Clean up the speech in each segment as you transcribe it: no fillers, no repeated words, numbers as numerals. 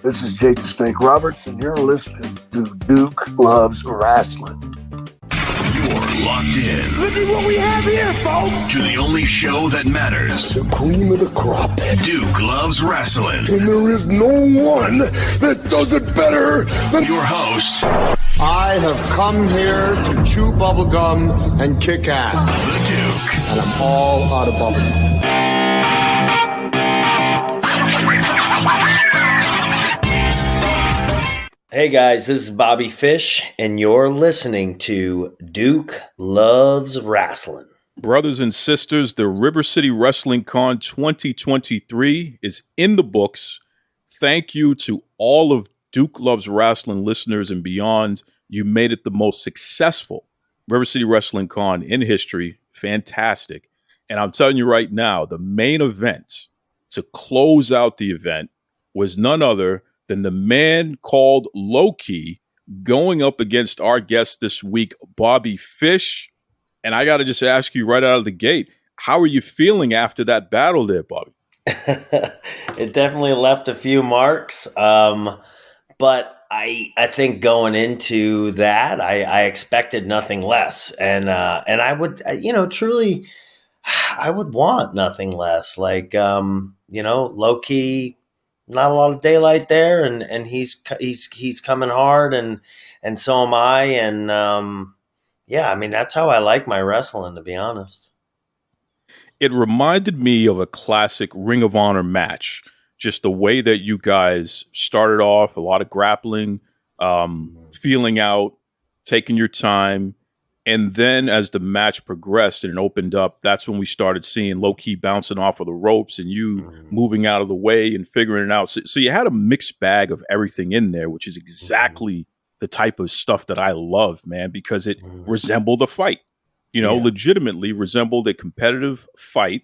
This is Jake the Snake Roberts, and you're listening to Duke Loves Rasslin. You're locked in. Look at what we have here, folks. To the only show that matters. The cream of the crop. Duke Loves Rasslin. And there is no one that does it better than your host. I have come here to chew bubblegum and kick ass. The Duke. And I'm all out of bubblegum. Hey guys, this is Bobby Fish, and you're listening to Duke Loves Rasslin. Brothers and sisters, the River City Wrestling Con 2023 is in the books. Thank you to all of Duke Loves Rasslin listeners and beyond. You made it the most successful River City Wrestling Con in history. Fantastic. And I'm telling you right now, the main event to close out the event was none other than the man called Low-Key going up against our guest this week, Bobby Fish. And I got to just ask you right out of the gate, how are you feeling after that battle there, Bobby? It definitely left a few marks. But I think going into that, I expected nothing less. And I would, truly, I would want nothing less. Like, Low-Key, not a lot of daylight there, and he's coming hard, and so am I, and that's how I like my wrestling, to be honest. It reminded me of a classic Ring of Honor match, just the way that you guys started off, a lot of grappling, feeling out, taking your time. And then as the match progressed and it opened up, that's when we started seeing Low-Key bouncing off of the ropes and you moving out of the way and figuring it out. So you had a mixed bag of everything in there, which is exactly the type of stuff that I love, man, because it resembled a fight, legitimately resembled a competitive fight,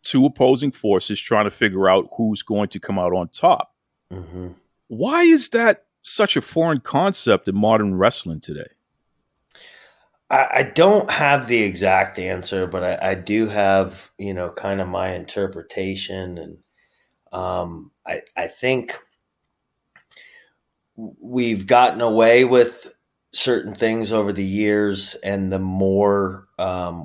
two opposing forces trying to figure out who's going to come out on top. Mm-hmm. Why is that such a foreign concept in modern wrestling today? I don't have the exact answer, but I do have, kind of my interpretation. And I think we've gotten away with certain things over the years, and the more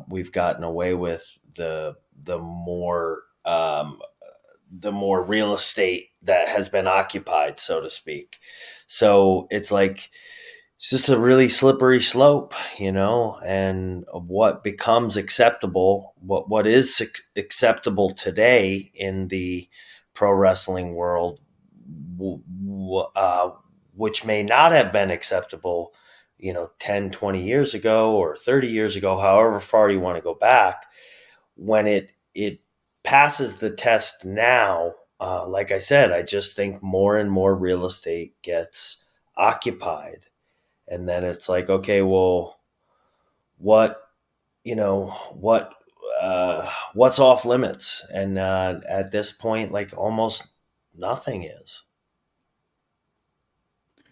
we've gotten away with, the more real estate that has been occupied, so to speak. So it's like, it's just a really slippery slope, and what becomes acceptable, what is acceptable today in the pro wrestling world, which may not have been acceptable, 10, 20 years ago or 30 years ago, however far you want to go back, when it passes the test now, like I said, I just think more and more real estate gets occupied. And then it's like, okay, well, what's off limits? And at this point, like almost nothing is.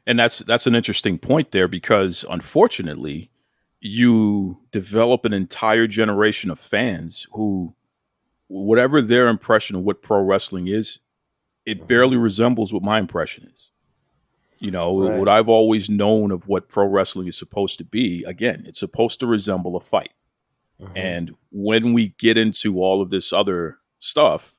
And that's an interesting point there, because unfortunately, you develop an entire generation of fans who, whatever their impression of what pro wrestling is, it barely resembles what my impression is. Right. What I've always known of what pro wrestling is supposed to be, again, it's supposed to resemble a fight. Mm-hmm. And when we get into all of this other stuff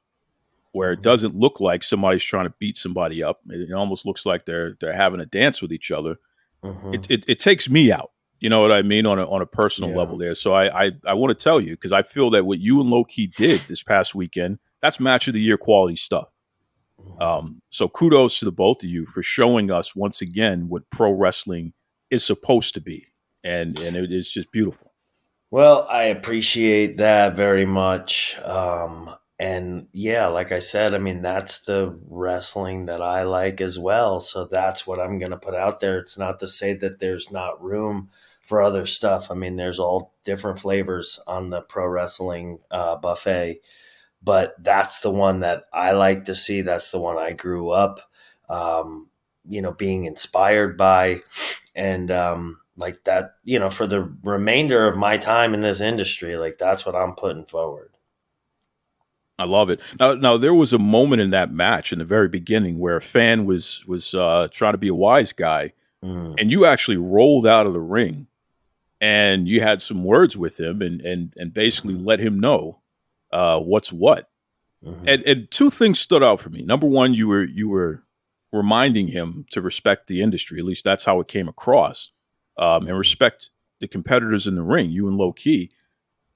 where it doesn't look like somebody's trying to beat somebody up, it almost looks like they're having a dance with each other. Mm-hmm. It takes me out. You know what I mean? On a personal level there. So I want to tell you, because I feel that what you and Low-Key did this past weekend, that's match of the year quality stuff. So kudos to the both of you for showing us once again what pro wrestling is supposed to be. And it is just beautiful. Well, I appreciate that very much. And yeah, like I said, that's the wrestling that I like as well. So that's what I'm going to put out there. It's not to say that there's not room for other stuff. There's all different flavors on the pro wrestling buffet. But that's the one that I like to see. That's the one I grew up, being inspired by. And like that, for the remainder of my time in this industry, like that's what I'm putting forward. I love it. Now there was a moment in that match in the very beginning where a fan was trying to be a wise guy, and you actually rolled out of the ring and you had some words with him and basically let him know what's what. And two things stood out for me. Number one, you were reminding him to respect the industry. At least that's how it came across, and respect the competitors in the ring. You and Low Key.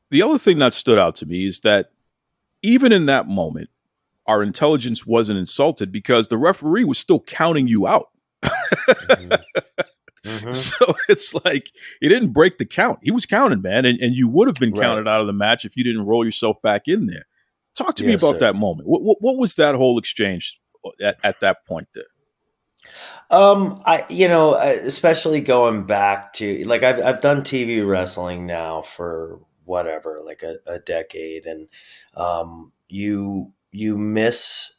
The other thing that stood out to me is that even in that moment, our intelligence wasn't insulted because the referee was still counting you out. So it's like he didn't break the count. He was counting, man, and you would have been counted out of the match if you didn't roll yourself back in there. Talk to me about that moment. What was that whole exchange at that point there? Especially going back to like I've done TV wrestling now for whatever, like a decade, and you miss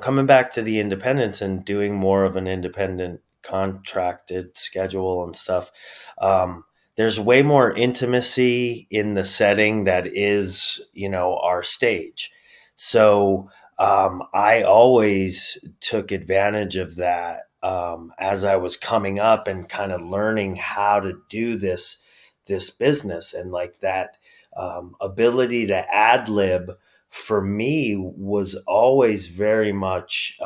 coming back to the independents and doing more of an independent contracted schedule and stuff. There's way more intimacy in the setting that is, our stage. So I always took advantage of that as I was coming up and kind of learning how to do this business, and like that ability to ad lib for me was always very much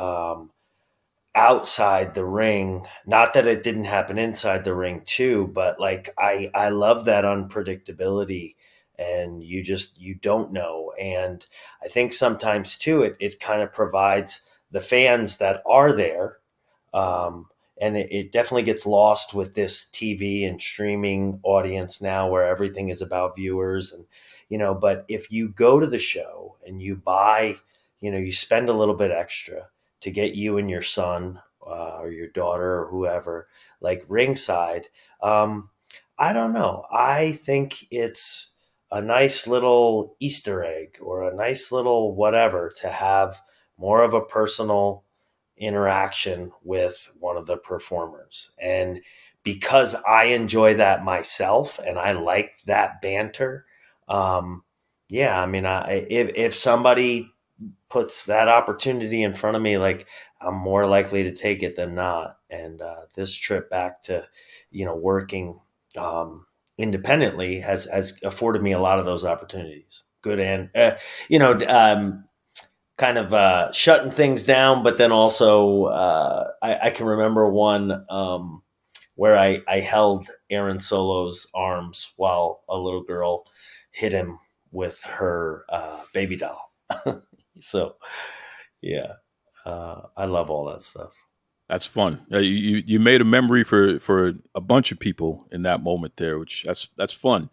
outside the ring. Not that it didn't happen inside the ring too, but like I love that unpredictability, and you don't know. And I think sometimes too it kind of provides the fans that are there, and it definitely gets lost with this TV and streaming audience now where everything is about viewers. And but if you go to the show and you buy, you spend a little bit extra to get you and your son or your daughter or whoever, like ringside. I don't know. I think it's a nice little Easter egg or a nice little whatever to have more of a personal interaction with one of the performers. And because I enjoy that myself and I like that banter, if somebody puts that opportunity in front of me, like I'm more likely to take it than not. And this trip back to, working independently has afforded me a lot of those opportunities. Good and, kind of shutting things down, but then also I can remember one where I held Aaron Solo's arms while a little girl hit him with her baby doll. So, yeah, I love all that stuff. That's fun. You made a memory for a bunch of people in that moment there, which that's fun.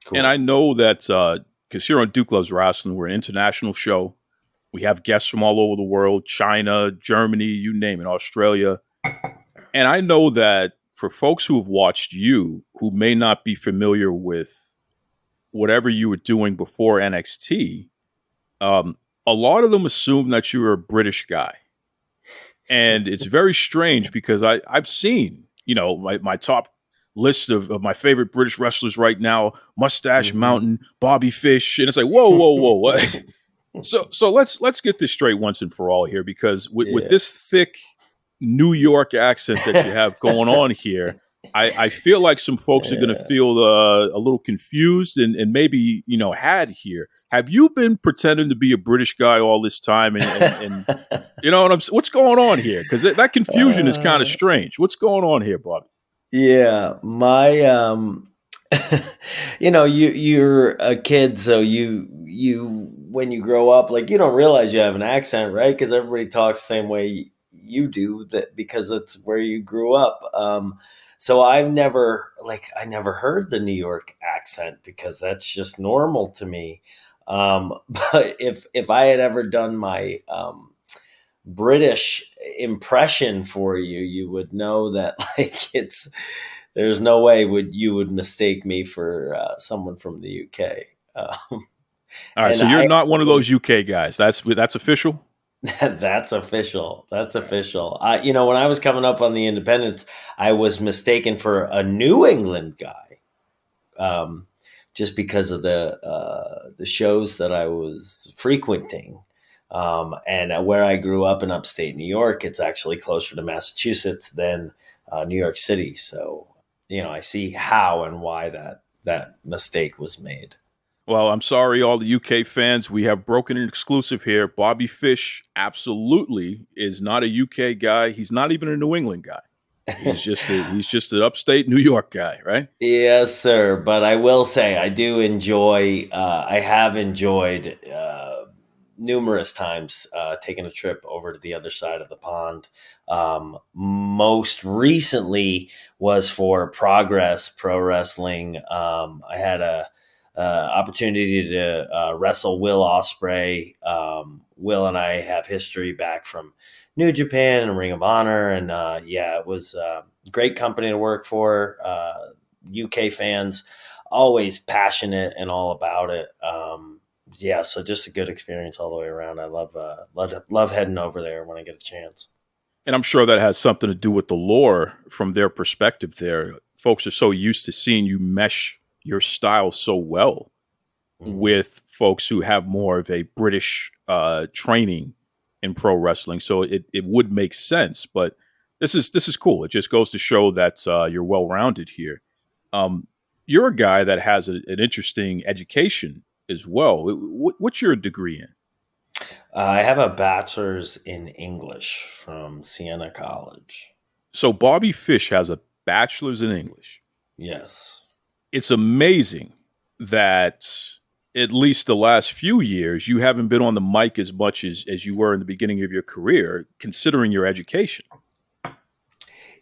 Cool. And I know that because here on Duke Loves Rasslin, we're an international show. We have guests from all over the world, China, Germany, you name it, Australia. And I know that for folks who have watched you, who may not be familiar with whatever you were doing before NXT, a lot of them assume that you were a British guy. And it's very strange because I've seen, my top list of my favorite British wrestlers right now, Mustache Mountain, Bobby Fish. And it's like, whoa. What? So let's get this straight once and for all here, because with this thick New York accent that you have going on here, I feel like some folks are going to feel a little confused and maybe, had here. Have you been pretending to be a British guy all this time? And what's going on here? Because that confusion is kind of strange. What's going on here, Bob? Yeah, my, you're a kid, so you when you grow up, like you don't realize you have an accent, right? Because everybody talks the same way you do, that because it's where you grew up. So I never heard the New York accent because that's just normal to me. But if I had ever done my British impression for you, you would know that there's no way you would mistake me for someone from the UK. All right, so you're not one of those UK guys. That's official? That's official. That's official. When I was coming up on the independents, I was mistaken for a New England guy just because of the shows that I was frequenting. And where I grew up in upstate New York, it's actually closer to Massachusetts than New York City. So, I see how and why that mistake was made. Well, I'm sorry, all the UK fans. We have broken an exclusive here. Bobby Fish absolutely is not a UK guy. He's not even a New England guy. He's just an upstate New York guy, right? Yes, sir. But I will say I do enjoy. I have enjoyed numerous times taking a trip over to the other side of the pond. Most recently was for Progress Pro Wrestling. I had a opportunity to wrestle Will Ospreay. Will and I have history back from New Japan and Ring of Honor, and it was great company to work for. UK fans, always passionate and all about it. So just a good experience all the way around. I love heading over there when I get a chance. And I'm sure that has something to do with the lore from their perspective there. Folks are so used to seeing you mesh your style so well with folks who have more of a British training in pro wrestling. So it would make sense, but this is cool. It just goes to show that you're well-rounded here. You're a guy that has an interesting education as well. What's your degree in? I have a bachelor's in English from Siena College. So Bobby Fish has a bachelor's in English. Yes. It's amazing that at least the last few years, you haven't been on the mic as much as you were in the beginning of your career, considering your education.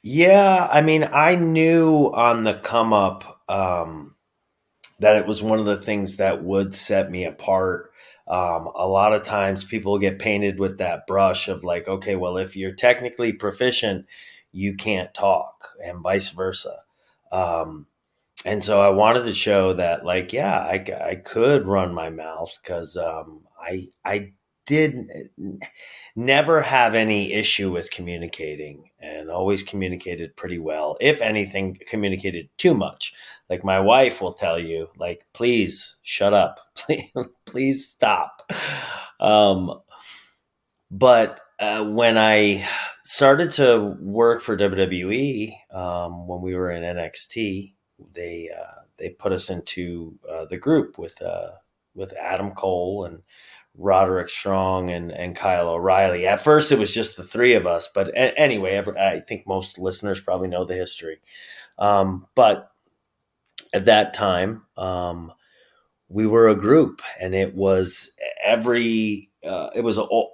Yeah, I mean, I knew on the come up that it was one of the things that would set me apart. A lot of times people get painted with that brush of like, okay, well, if you're technically proficient, you can't talk, and vice versa. And so I wanted to show that, like, yeah, I could run my mouth because I did never have any issue with communicating and always communicated pretty well. If anything, communicated too much. Like my wife will tell you, like, please shut up, please stop. But when I started to work for WWE, when we were in NXT, they put us into the group with Adam Cole and Roderick Strong and Kyle O'Reilly. At first, it was just the three of us, but anyway, I think most listeners probably know the history. But at that time, we were a group, and it was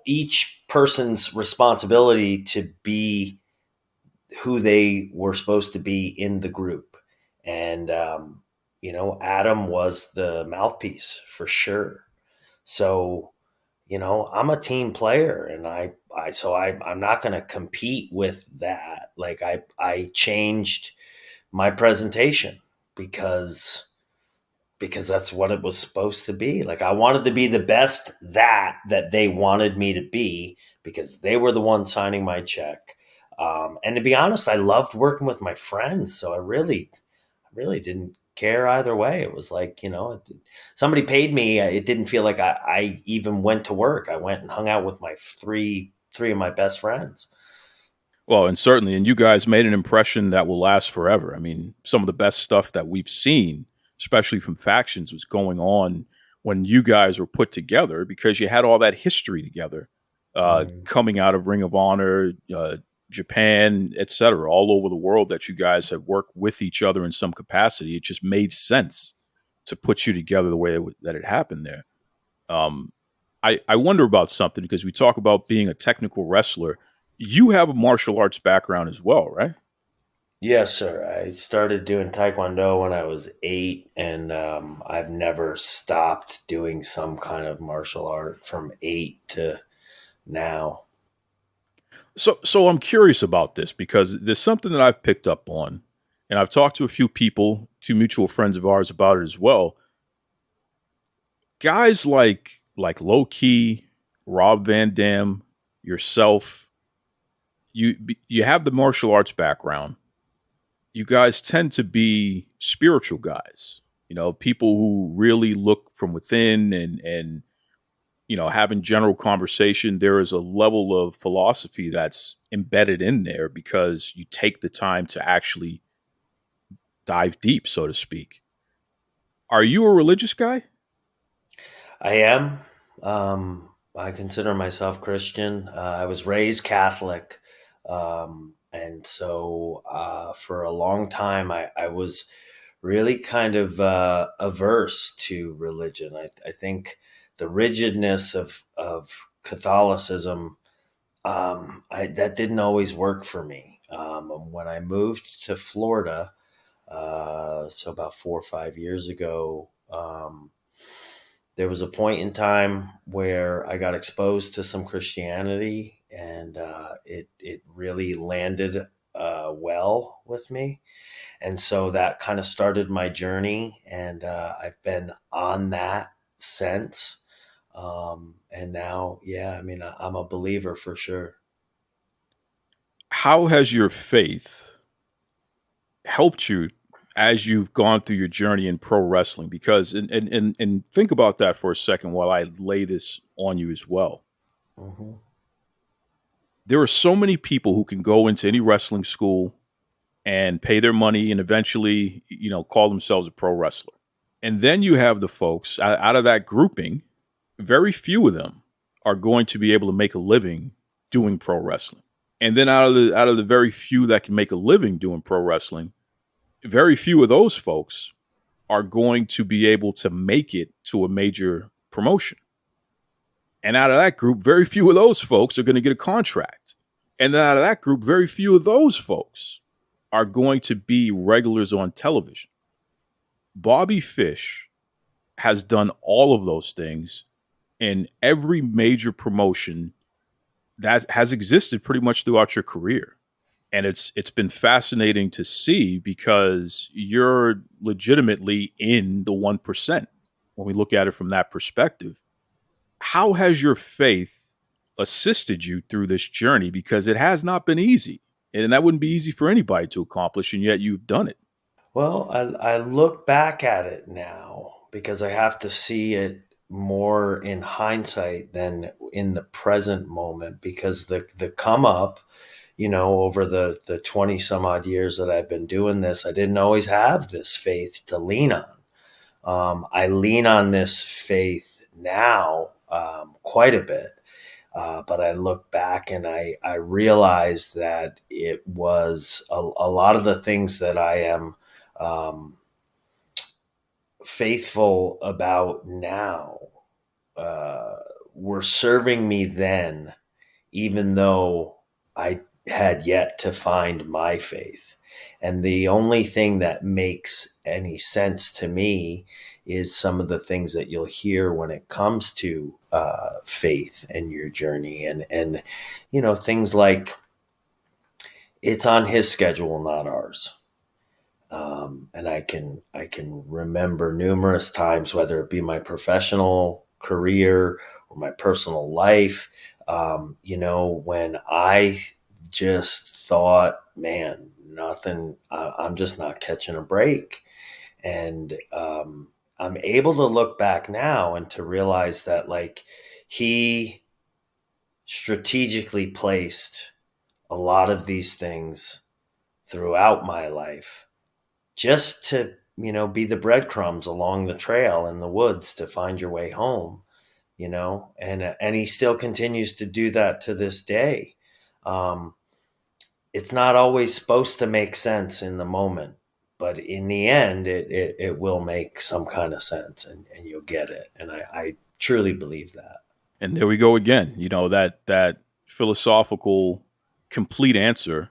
each person's responsibility to be who they were supposed to be in the group. And, Adam was the mouthpiece for sure. So, I'm a team player, and I'm not going to compete with that. Like I changed my presentation because that's what it was supposed to be. Like I wanted to be the best that they wanted me to be because they were the ones signing my check. And to be honest, I loved working with my friends. So I really didn't care either way. It was like, somebody paid me. It didn't feel like I even went to work. I went and hung out with my three of my best friends. Well, and certainly, and you guys made an impression that will last forever. I mean, some of the best stuff that we've seen, especially from factions, was going on when you guys were put together because you had all that history together, coming out of Ring of Honor, Japan, etc., all over the world that you guys have worked with each other in some capacity. It just made sense to put you together the way that it happened there. I wonder about something because we talk about being a technical wrestler. You have a martial arts background as well, right? Yes, sir. I started doing Taekwondo when I was 8, and I've never stopped doing some kind of martial art from 8 to now. So I'm curious about this because there's something that I've picked up on, and I've talked to a few people, 2 mutual friends of ours, about it as well. Guys like Low Key, Rob Van Dam, yourself, you have the martial arts background. You guys tend to be spiritual guys. People who really look from within and having general conversation. There is a level of philosophy that's embedded in there because you take the time to actually dive deep, so to speak. Are you a religious guy? I am. I consider myself Christian. I was raised Catholic. And so for a long time, I was really kind of averse to religion. I think the rigidness of Catholicism, that didn't always work for me. When I moved to Florida, so about 4 or 5 years ago, there was a point in time where I got exposed to some Christianity, and it really landed well with me. And so that kind of started my journey, and I've been on that since. And now, yeah, I mean, I'm a believer for sure. How has your faith helped you as you've gone through your journey in pro wrestling? Because and think about that for a second while I lay this on you as well. Mm-hmm. There are so many people who can go into any wrestling school and pay their money and eventually, call themselves a pro wrestler. And then you have the folks out of that grouping, very few of them are going to be able to make a living doing pro wrestling. And then out of the very few that can make a living doing pro wrestling, very few of those folks are going to be able to make it to a major promotion. And out of that group, very few of those folks are going to get a contract. And then out of that group, very few of those folks are going to be regulars on television. Bobby Fish has done all of those things in every major promotion that has existed pretty much throughout your career. And it's been fascinating to see because you're legitimately in the 1% when we look at it from that perspective. How has your faith assisted you through this journey? Because it has not been easy. And that wouldn't be easy for anybody to accomplish, and yet you've done it. Well, I look back at it now because I have to see it more in hindsight than in the present moment, because the come up, over the 20 some odd years that I've been doing this, I didn't always have this faith to lean on. I lean on this faith now quite a bit. But I look back and I realize that it was a lot of the things that I am faithful about now were serving me then, even though I had yet to find my faith. And the only thing that makes any sense to me is some of the things that you'll hear when it comes to faith and your journey, and things like it's on his schedule, not ours. And I can remember numerous times, whether it be my professional career or my personal life, when I just thought, man, nothing, I'm just not catching a break. And I'm able to look back now and to realize that, like, he strategically placed a lot of these things throughout my life just to, be the breadcrumbs along the trail in the woods to find your way home, and he still continues to do that to this day. It's not always supposed to make sense in the moment, but in the end, it will make some kind of sense, and you'll get it. And I truly believe that. And there we go again. That philosophical, complete answer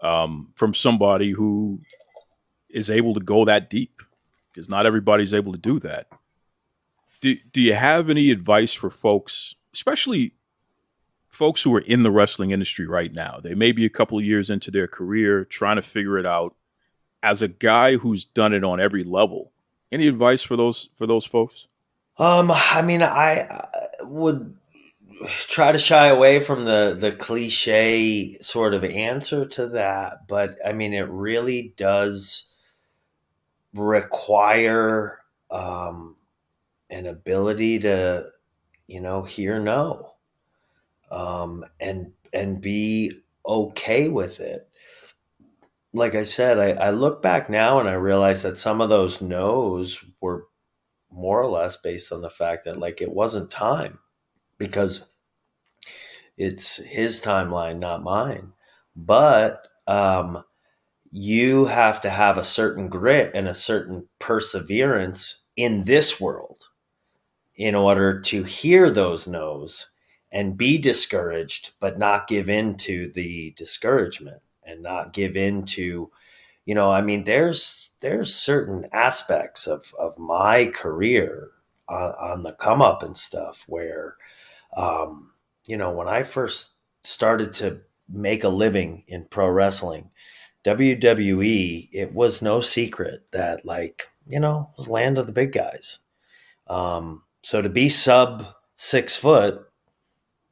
from somebody who is able to go that deep, because not everybody's able to do that. Do you have any advice for folks, especially folks who are in the wrestling industry right now? They may be a couple of years into their career trying to figure it out. As a guy who's done it on every level, any advice for those folks? I would try to shy away from the cliche sort of answer to that, but I mean, it really does require an ability to, hear no, and be okay with it. Like I said, I look back now and I realize that some of those no's were more or less based on the fact that like it wasn't time, because it's his timeline, not mine. But you have to have a certain grit and a certain perseverance in this world in order to hear those no's and be discouraged, but not give in to the discouragement and not give in to, there's certain aspects of my career on the come up and stuff where, when I first started to make a living in pro wrestling, WWE, it was no secret that it was land of the big guys. So to be sub 6 foot,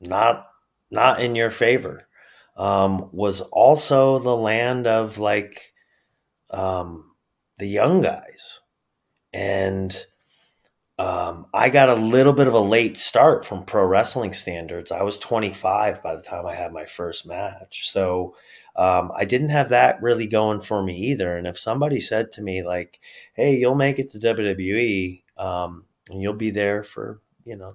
not in your favor, was also the land of the young guys. And I got a little bit of a late start from pro wrestling standards. I was 25 by the time I had my first match. So I didn't have that really going for me either. And if somebody said to me like, hey, you'll make it to WWE, and you'll be there for,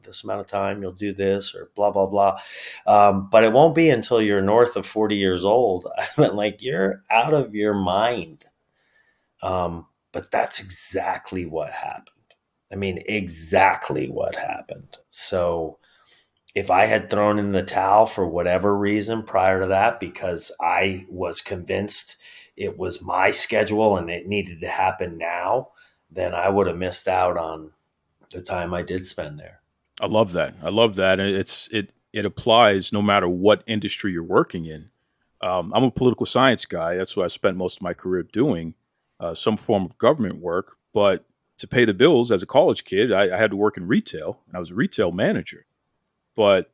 this amount of time, you'll do this or blah, blah, blah. But it won't be until you're north of 40 years old. I mean, you're out of your mind. But that's exactly what happened. I mean, exactly what happened. So if I had thrown in the towel for whatever reason prior to that, because I was convinced it was my schedule and it needed to happen now, then I would have missed out on the time I did spend there. I love that. And it applies no matter what industry you're working in. I'm a political science guy. That's what I spent most of my career doing, some form of government work. But to pay the bills as a college kid, I had to work in retail, and I was a retail manager. But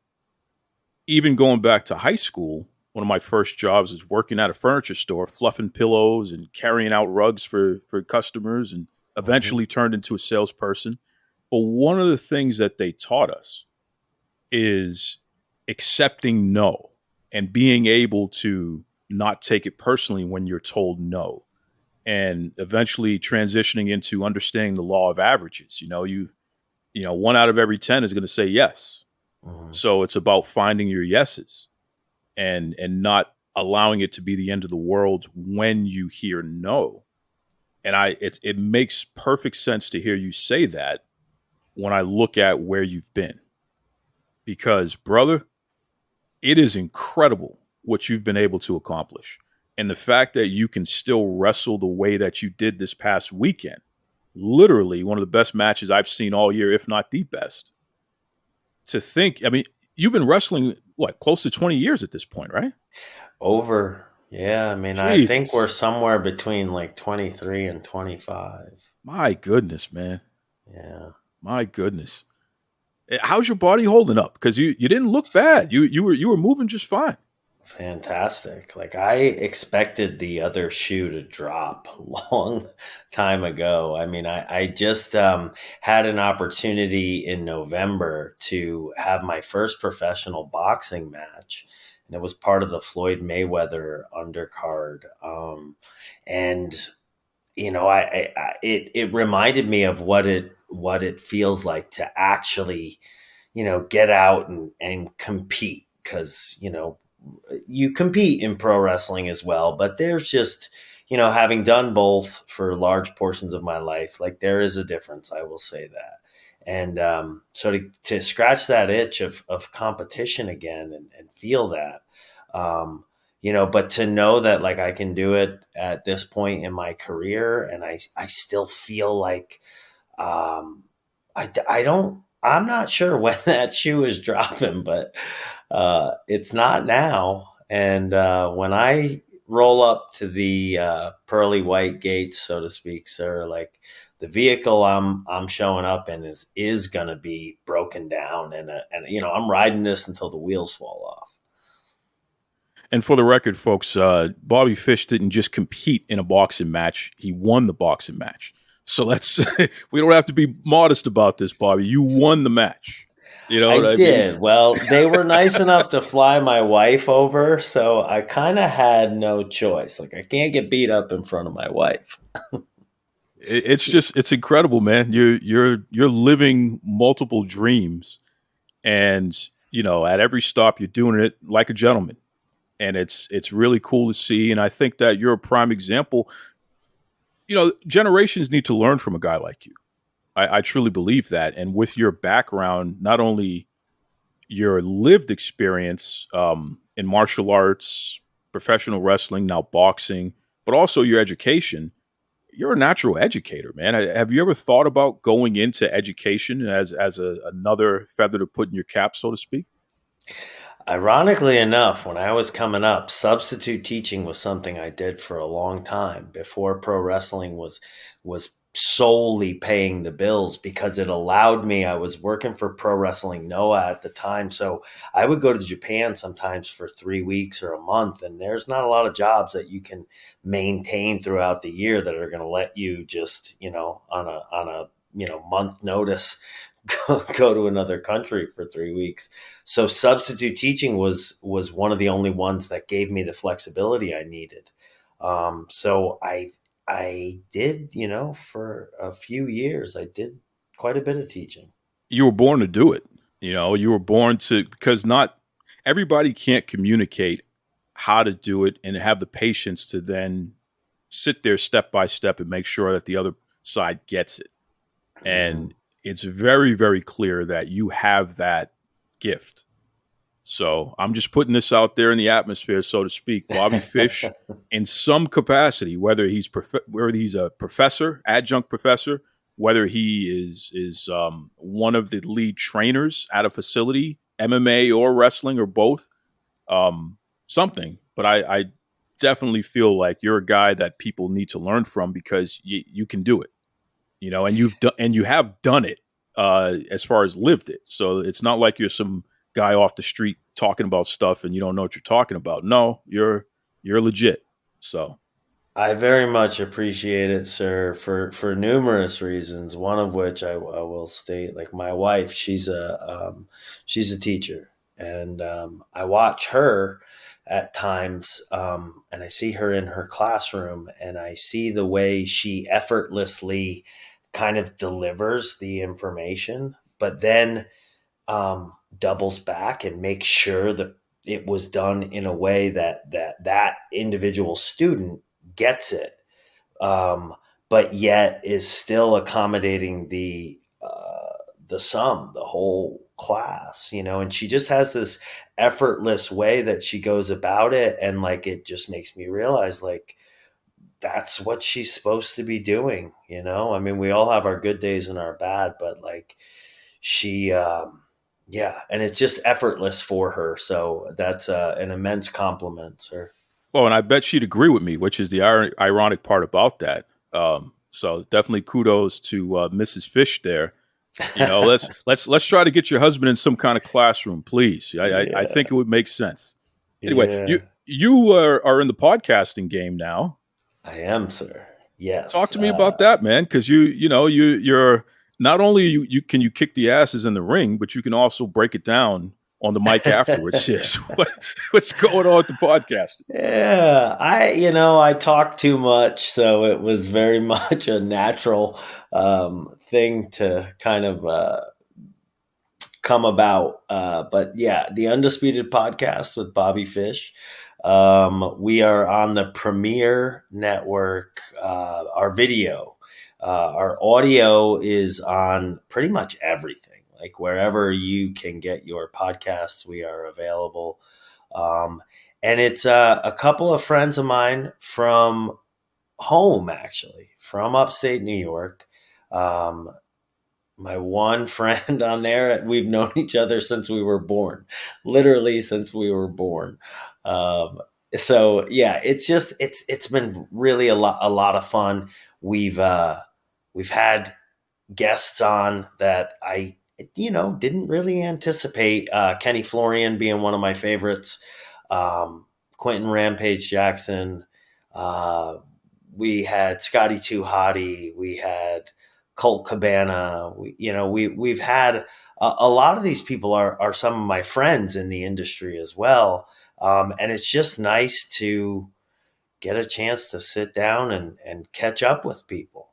even going back to high school, one of my first jobs was working at a furniture store, fluffing pillows and carrying out rugs for customers, and eventually turned into a salesperson. But one of the things that they taught us is accepting no and being able to not take it personally when you're told no, and eventually transitioning into understanding the law of averages. 1 out of every 10 is going to say yes. So it's about finding your yeses and not allowing it to be the end of the world when you hear no. And it makes perfect sense to hear you say that when I look at where you've been, because brother, it is incredible what you've been able to accomplish. And the fact that you can still wrestle the way that you did this past weekend, literally one of the best matches I've seen all year, if not the best. To think, I mean, you've been wrestling, close to 20 years at this point, right? Over. Yeah. I mean, Jesus. I think we're somewhere between 23 and 25. My goodness, man. Yeah. My goodness. How's your body holding up? Because you didn't look bad. You were moving just fine. Fantastic. I expected the other shoe to drop a long time ago. I mean, I just had an opportunity in November to have my first professional boxing match. And it was part of the Floyd Mayweather undercard. It reminded me of what it feels like to actually, get out and compete. Because, you compete in pro wrestling as well, but there's just, having done both for large portions of my life, there is a difference. I will say that. And so to scratch that itch of competition again and feel that, but to know that I can do it at this point in my career, and I still feel I'm not sure when that shoe is dropping, but it's not now. And when I roll up to the pearly white gates, so to speak, sir, the vehicle I'm showing up in is going to be broken down, and I'm riding this until the wheels fall off. And for the record, folks, Bobby Fish didn't just compete in a boxing match; he won the boxing match. So let's we don't have to be modest about this, Bobby. You won the match. You know what I did. mean? Well, they were nice enough to fly my wife over, so I kind of had no choice. Like, I can't get beat up in front of my wife. It's incredible, man. You're living multiple dreams, and at every stop you're doing it like a gentleman, and it's really cool to see. And I think that you're a prime example. Generations need to learn from a guy like you. I truly believe that. And with your background, not only your lived experience in martial arts, professional wrestling, now boxing, but also your education, you're a natural educator, man. Have you ever thought about going into education as another feather to put in your cap, so to speak? Ironically enough, when I was coming up, substitute teaching was something I did for a long time before pro wrestling was solely paying the bills, because it allowed me. I was working for Pro Wrestling Noah at the time, so I would go to Japan sometimes for 3 weeks or a month, and there's not a lot of jobs that you can maintain throughout the year that are going to let you just on a month notice go to another country for 3 weeks. So substitute teaching was one of the only ones that gave me the flexibility I needed. So I did, for a few years, I did quite a bit of teaching. You were born to do it. You were born to, because not everybody can't communicate how to do it and have the patience to then sit there step by step and make sure that the other side gets it. And it's very, very clear that you have that gift. So I'm just putting this out there in the atmosphere, so to speak. Bobby Fish, in some capacity, whether he's a professor, adjunct professor, whether he is one of the lead trainers at a facility, MMA or wrestling or both, something. But I definitely feel like you're a guy that people need to learn from, because you can do it, and you have done it as far as lived it. So it's not like you're some guy off the street talking about stuff and you don't know what you're talking about. No, you're legit. So I very much appreciate it, sir, for numerous reasons. One of which I will state, like my wife, she's a teacher, and I watch her at times, and I see her in her classroom, and I see the way she effortlessly kind of delivers the information, but then doubles back and makes sure that it was done in a way that individual student gets it, but yet is still accommodating the whole class, and she just has this effortless way that she goes about it, and like it just makes me realize like that's what she's supposed to be doing. I mean, we all have our good days and our bad, but like she and it's just effortless for her. So that's an immense compliment, sir. Well, and I bet she'd agree with me, which is the ironic part about that. So definitely kudos to Mrs. Fish there. Let's try to get your husband in some kind of classroom, please. I think it would make sense. Anyway, you are in the podcasting game now. I am, sir. Yes. Talk to me about that, man, because you're not only you can you kick the asses in the ring, but you can also break it down on the mic afterwards. Yes. What's going on with the podcast? Yeah, I talk too much, so it was very much a natural thing to kind of come about. But yeah, the Undisputed podcast with Bobby Fish. We are on the Premier Network. Our video, our audio is on pretty much everything. Like wherever you can get your podcasts, we are available. And it's a couple of friends of mine from home, actually, from upstate New York. My one friend on there, we've known each other since we were born, literally since we were born. So yeah, it's been really a lot of fun. We've had guests on that I didn't really anticipate. Kenny Florian being one of my favorites. Quentin Rampage Jackson. we had Scotty Too Hottie, we had Colt Cabana. We've had a lot of these people are some of my friends in the industry as well. And it's just nice to get a chance to sit down and catch up with people.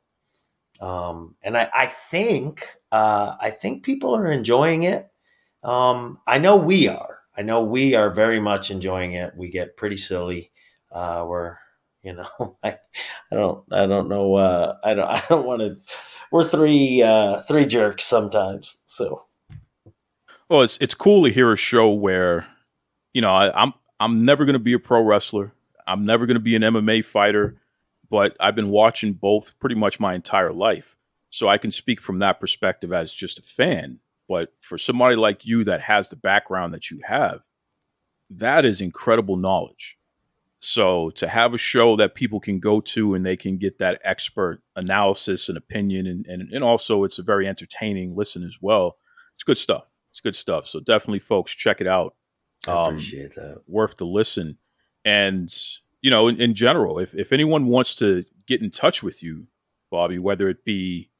And I think people are enjoying it. I know we are. I know we are very much enjoying it. We get pretty silly. I don't know. I don't want to. We're three jerks sometimes. So, well, it's cool to hear a show where, I'm never going to be a pro wrestler. I'm never going to be an MMA fighter, but I've been watching both pretty much my entire life. So I can speak from that perspective as just a fan. But for somebody like you that has the background that you have, that is incredible knowledge. So to have a show that people can go to and they can get that expert analysis and opinion, and also it's a very entertaining listen as well. It's good stuff. It's good stuff. So definitely, folks, check it out. I appreciate that. Worth the listen. And, in general, if anyone wants to get in touch with you, Bobby, whether it be,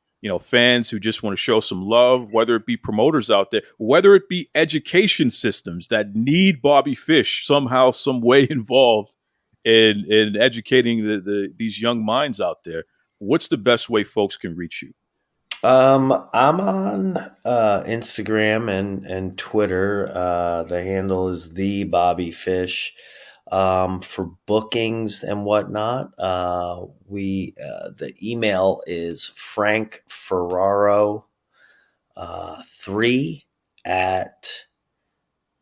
fans who just want to show some love, whether it be promoters out there, whether it be education systems that need Bobby Fish somehow, some way involved in educating these young minds out there, what's the best way folks can reach you? I'm on Instagram and Twitter. The handle is the Bobby Fish. For bookings and whatnot, the email is Frank Ferraro 3 at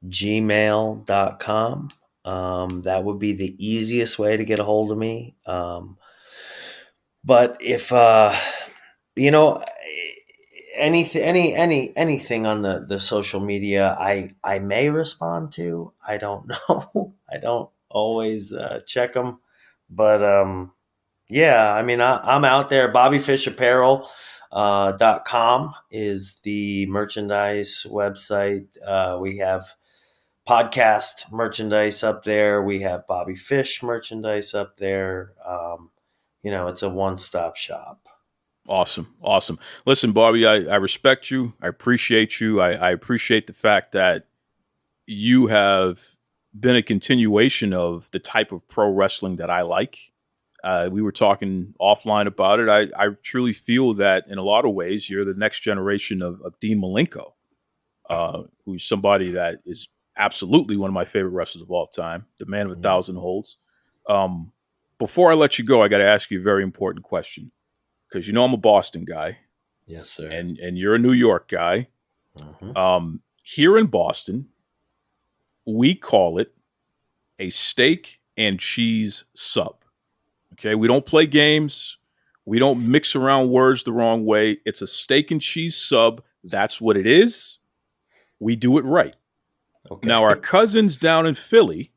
gmail.com. That would be the easiest way to get a hold of me. But if anything on the social media, I may respond to. I don't know. I don't always check them, but I'm out there. BobbyFishApparel.com is the merchandise website. We have podcast merchandise up there. We have Bobby Fish merchandise up there. It's a one-stop shop. Awesome. Listen, Bobby, I respect you. I appreciate you. I appreciate the fact that you have been a continuation of the type of pro wrestling that I like. We were talking offline about it. I truly feel that in a lot of ways, you're the next generation of Dean Malenko, who's somebody that is absolutely one of my favorite wrestlers of all time, the man of 1,000 holds. Before I let you go, I got to ask you a very important question. Because I'm a Boston guy. Yes, sir. And you're a New York guy. Mm-hmm. Here in Boston, we call it a steak and cheese sub. Okay, we don't play games. We don't mix around words the wrong way. It's a steak and cheese sub. That's what it is. We do it right. Okay. Now, our cousins down in Philly,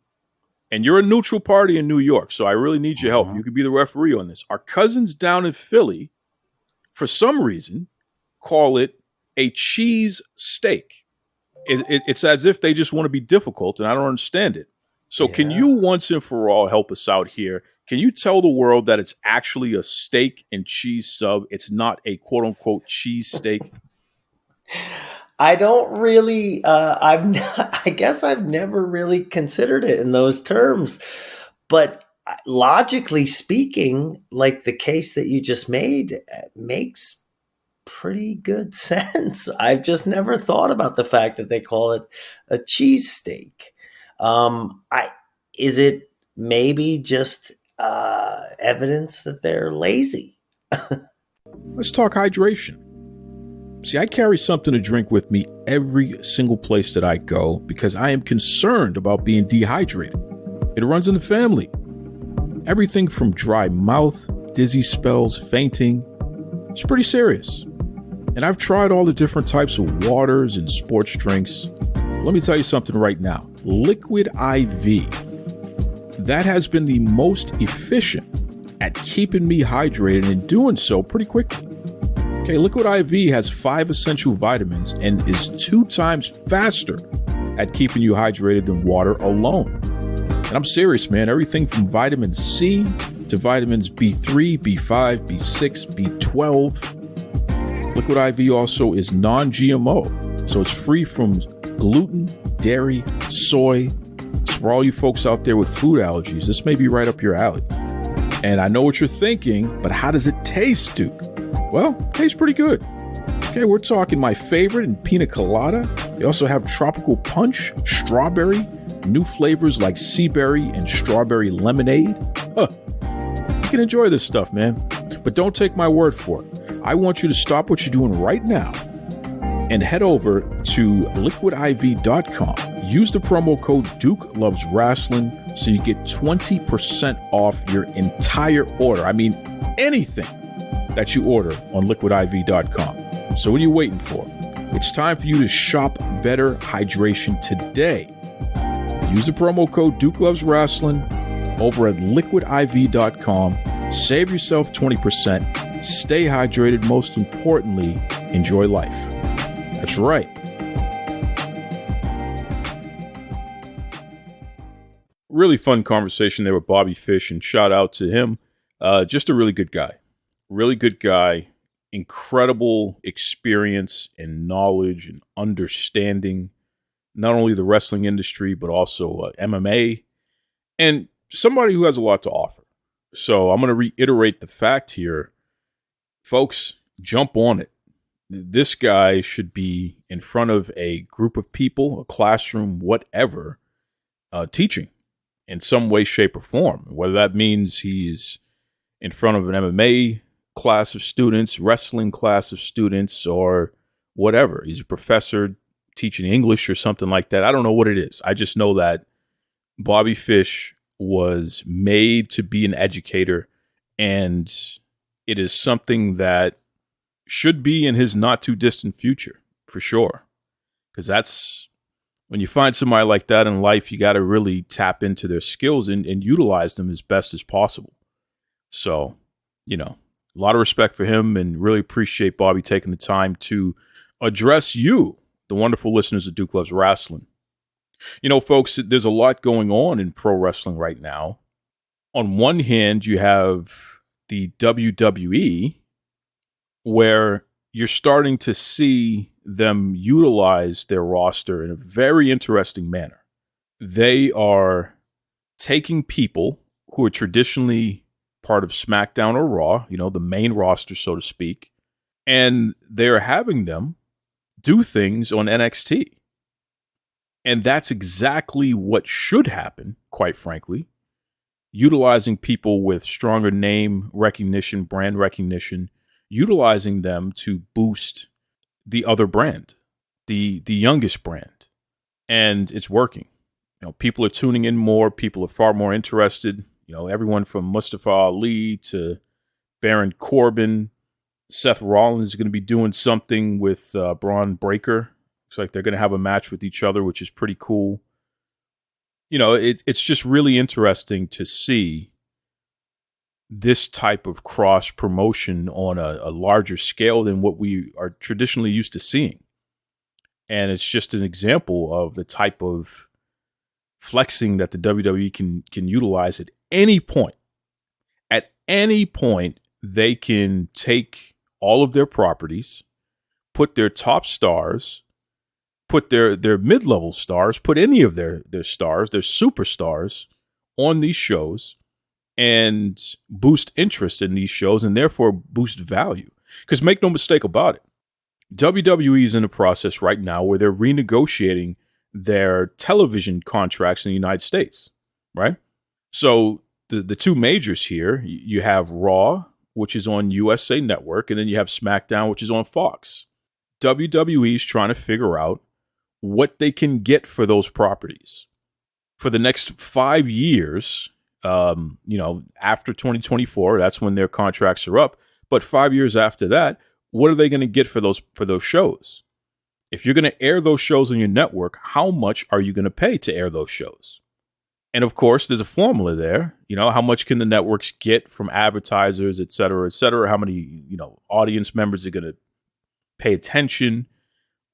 and you're a neutral party in New York, so I really need your help. You could be the referee on this. Our cousins down in Philly, for some reason, call it a cheese steak. It's as if they just want to be difficult, and I don't understand it. So can you once and for all help us out here? Can you tell the world that it's actually a steak and cheese sub? It's not a quote-unquote cheese steak? I don't really, I guess I've never really considered it in those terms, but logically speaking, like the case that you just made makes pretty good sense. I've just never thought about the fact that they call it a cheesesteak. Is it maybe just evidence that they're lazy? Let's talk hydration. See, I carry something to drink with me every single place that I go because I am concerned about being dehydrated. It runs in the family. Everything from dry mouth, dizzy spells, fainting. It's pretty serious. And I've tried all the different types of waters and sports drinks. Let me tell you something right now. Liquid IV. That has been the most efficient at keeping me hydrated and doing so pretty quickly. Okay, Liquid IV has 5 essential vitamins and is 2 times faster at keeping you hydrated than water alone. And I'm serious, man. Everything from vitamin C to vitamins B3, B5, B6, B12. Liquid IV also is non-GMO, so it's free from gluten, dairy, soy. So for all you folks out there with food allergies, this may be right up your alley. And I know what you're thinking, but how does it taste, Duke? Well, it tastes pretty good. Okay, we're talking my favorite in pina colada. They also have tropical punch, strawberry, new flavors like sea berry and strawberry lemonade. You can enjoy this stuff, man. But don't take my word for it. I want you to stop what you're doing right now and head over to liquidiv.com. Use the promo code Duke Loves Rasslin so you get 20% off your entire order. I mean, anything that you order on liquidiv.com. So what are you waiting for? It's time for you to shop better hydration today. Use the promo code Duke Loves Rasslin over at liquidiv.com. Save yourself 20%. Stay hydrated. Most importantly, enjoy life. That's right. Really fun conversation there with Bobby Fish, and shout out to him. Just a really good guy. Really good guy. Incredible experience and knowledge and understanding, not only the wrestling industry, but also MMA, and somebody who has a lot to offer. So I'm going to reiterate the fact here. Folks, jump on it. This guy should be in front of a group of people, a classroom, whatever, teaching in some way, shape, or form. Whether that means he's in front of an MMA class of students, wrestling class of students, or whatever. He's a professor teaching English or something like that. I don't know what it is. I just know that Bobby Fish was made to be an educator, and it is something that should be in his not too distant future, for sure. Because that's when you find somebody like that in life, you got to really tap into their skills and utilize them as best as possible. So, a lot of respect for him, and really appreciate Bobby taking the time to address you, the wonderful listeners of Duke Loves Rasslin. Folks, there's a lot going on in pro wrestling right now. On one hand, you have the WWE, where you're starting to see them utilize their roster in a very interesting manner. They are taking people who are traditionally part of SmackDown or Raw, the main roster, so to speak, and they're having them do things on NXT. And that's exactly what should happen, quite frankly. Utilizing people with stronger name recognition, brand recognition, utilizing them to boost the other brand, the youngest brand. And it's working. People are tuning in more. People are far more interested. Everyone from Mustafa Ali to Baron Corbin. Seth Rollins is going to be doing something with Braun Breaker. Looks like they're going to have a match with each other, which is pretty cool. It's just really interesting to see this type of cross promotion on a larger scale than what we are traditionally used to seeing. And it's just an example of the type of flexing that the WWE can utilize at any point. At any point, they can take all of their properties, put their top stars, put their mid-level stars, put any of their stars, their superstars on these shows, and boost interest in these shows, and therefore boost value. Because make no mistake about it, WWE is in a process right now where they're renegotiating their television contracts in the United States, right? So the two majors here, you have Raw, which is on USA Network, and then you have SmackDown, which is on Fox. WWE is trying to figure out what they can get for those properties for the next 5 years. After 2024, that's when their contracts are up. But 5 years after that, what are they going to get for those shows? If you're going to air those shows on your network, how much are you going to pay to air those shows? And of course, there's a formula there. How much can the networks get from advertisers, et cetera, et cetera? How many, audience members are going to pay attention?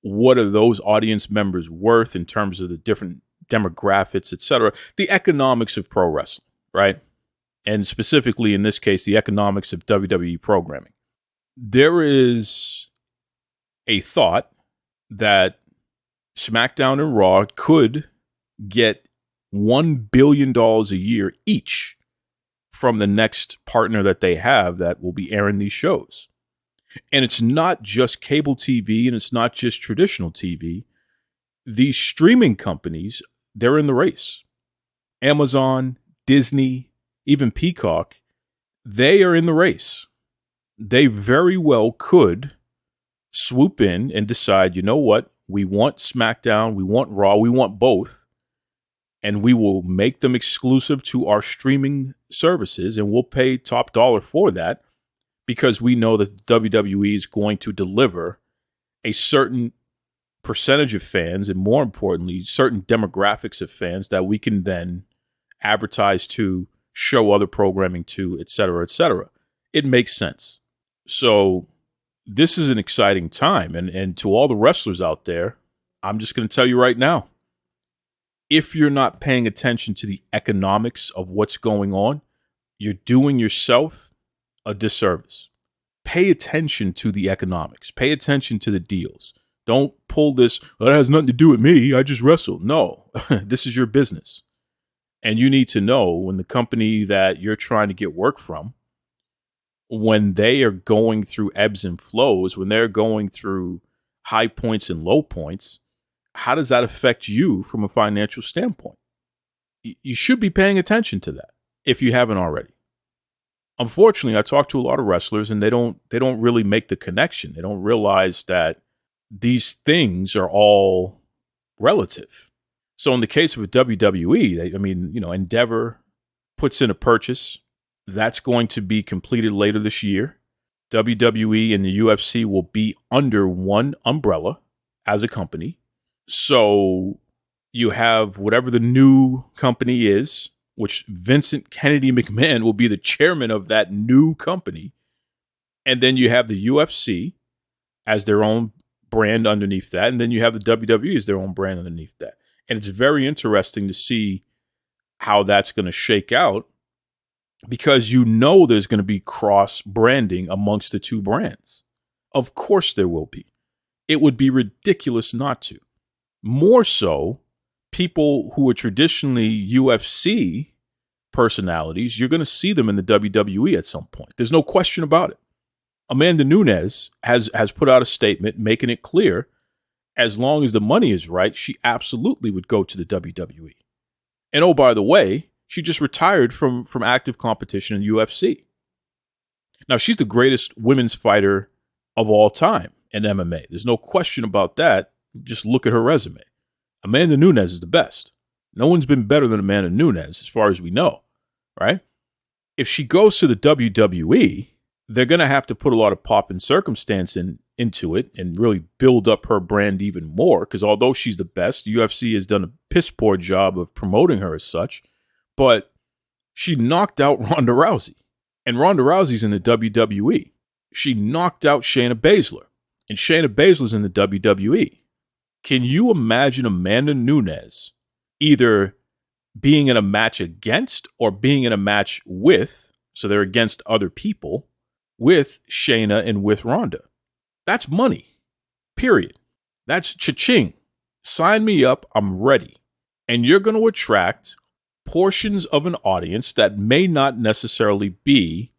What are those audience members worth in terms of the different demographics, et cetera? The economics of pro wrestling, right? and specifically in this case, the economics of WWE programming. There is a thought that SmackDown and Raw could get $1 billion a year each from the next partner that they have that will be airing these shows. And it's not just cable TV and it's not just traditional TV. These streaming companies, they're in the race. Amazon, Disney, even Peacock, they are in the race. They very well could swoop in and decide, you know what? We want SmackDown, we want Raw, we want both. And we will make them exclusive to our streaming services, and we'll pay top dollar for that because we know that WWE is going to deliver a certain percentage of fans, and more importantly, certain demographics of fans that we can then advertise to, show other programming to, et cetera, et cetera. It makes sense. So this is an exciting time. And to all the wrestlers out there, I'm just going to tell you right now, if you're not paying attention to the economics of what's going on, you're doing yourself a disservice. Pay attention to the economics. Pay attention to the deals. Don't pull this, well, that has nothing to do with me. I just wrestle. No, this is your business. And you need to know when the company that you're trying to get work from, when they are going through ebbs and flows, when they're going through high points and low points, how does that affect you from a financial standpoint? You should be paying attention to that if you haven't already. Unfortunately, I talk to a lot of wrestlers and they don't really make the connection. They don't realize that these things are all relative. So in the case of a WWE, Endeavor puts in a purchase. That's going to be completed later this year. WWE and the UFC will be under one umbrella as a company. So you have whatever the new company is, which Vincent Kennedy McMahon will be the chairman of that new company. And then you have the UFC as their own brand underneath that. And then you have the WWE as their own brand underneath that. And it's very interesting to see how that's going to shake out because there's going to be cross branding amongst the two brands. Of course there will be. It would be ridiculous not to. More so, people who are traditionally UFC personalities, you're going to see them in the WWE at some point. There's no question about it. Amanda Nunes has put out a statement making it clear, as long as the money is right, she absolutely would go to the WWE. And oh, by the way, she just retired from active competition in UFC. Now, she's the greatest women's fighter of all time in MMA. There's no question about that. Just look at her resume. Amanda Nunes is the best. No one's been better than Amanda Nunes as far as we know, right? If she goes to the WWE, they're going to have to put a lot of pop and circumstance into it and really build up her brand even more because although she's the best, UFC has done a piss poor job of promoting her as such, but she knocked out Ronda Rousey. And Ronda Rousey's in the WWE. She knocked out Shayna Baszler. And Shayna Baszler's in the WWE. Can you imagine Amanda Nunes either being in a match against or being in a match with, so they're against other people, with Shayna and with Ronda? That's money, period. That's cha-ching. Sign me up, I'm ready. And you're going to attract portions of an audience that may not necessarily be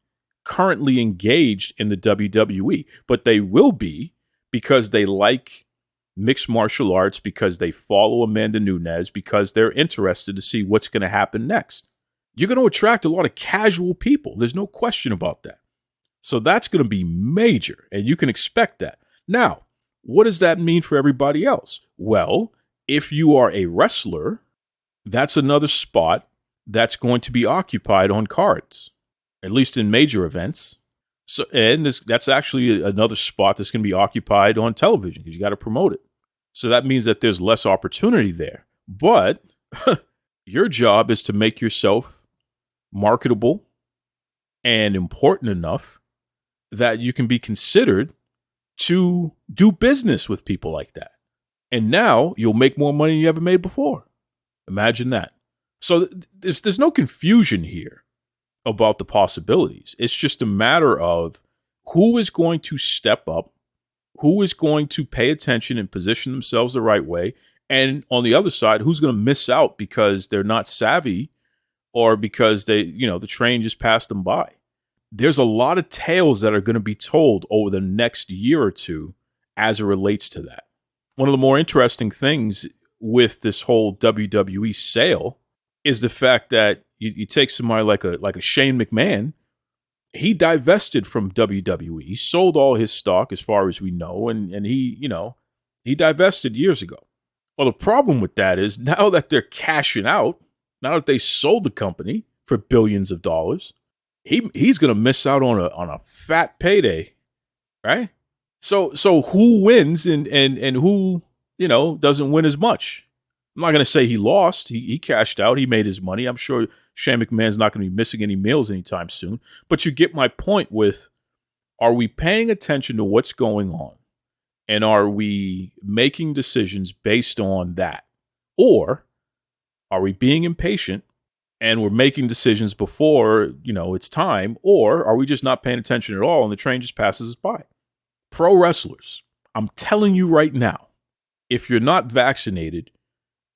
currently engaged in the WWE, but they will be because they like mixed martial arts, because they follow Amanda Nunes, because they're interested to see what's going to happen next. You're going to attract a lot of casual people. There's no question about that. So that's going to be major, and you can expect that. Now, what does that mean for everybody else? Well, if you are a wrestler, that's another spot that's going to be occupied on cards, at least in major events. So, and that's actually another spot that's going to be occupied on television because you got to promote it. So that means that there's less opportunity there. But your job is to make yourself marketable and important enough that you can be considered to do business with people like that. And now you'll make more money than you ever made before. Imagine that. So there's no confusion here. about the possibilities. It's just a matter of who is going to step up, who is going to pay attention and position themselves the right way. And on the other side, who's going to miss out because they're not savvy or because the train just passed them by. There's a lot of tales that are going to be told over the next year or two as it relates to that. One of the more interesting things with this whole WWE sale is the fact that you take somebody like a Shane McMahon. He divested from WWE. He sold all his stock, as far as we know, and he divested years ago. Well, the problem with that is now that they're cashing out, now that they sold the company for billions of dollars, he's going to miss out on a fat payday, right? So who wins and who doesn't win as much? I'm not going to say he lost. He cashed out. He made his money. I'm sure Shane McMahon's not going to be missing any meals anytime soon. But you get my point with, are we paying attention to what's going on? And are we making decisions based on that? Or are we being impatient and we're making decisions before, it's time? Or are we just not paying attention at all and the train just passes us by? Pro wrestlers, I'm telling you right now, if you're not vaccinated,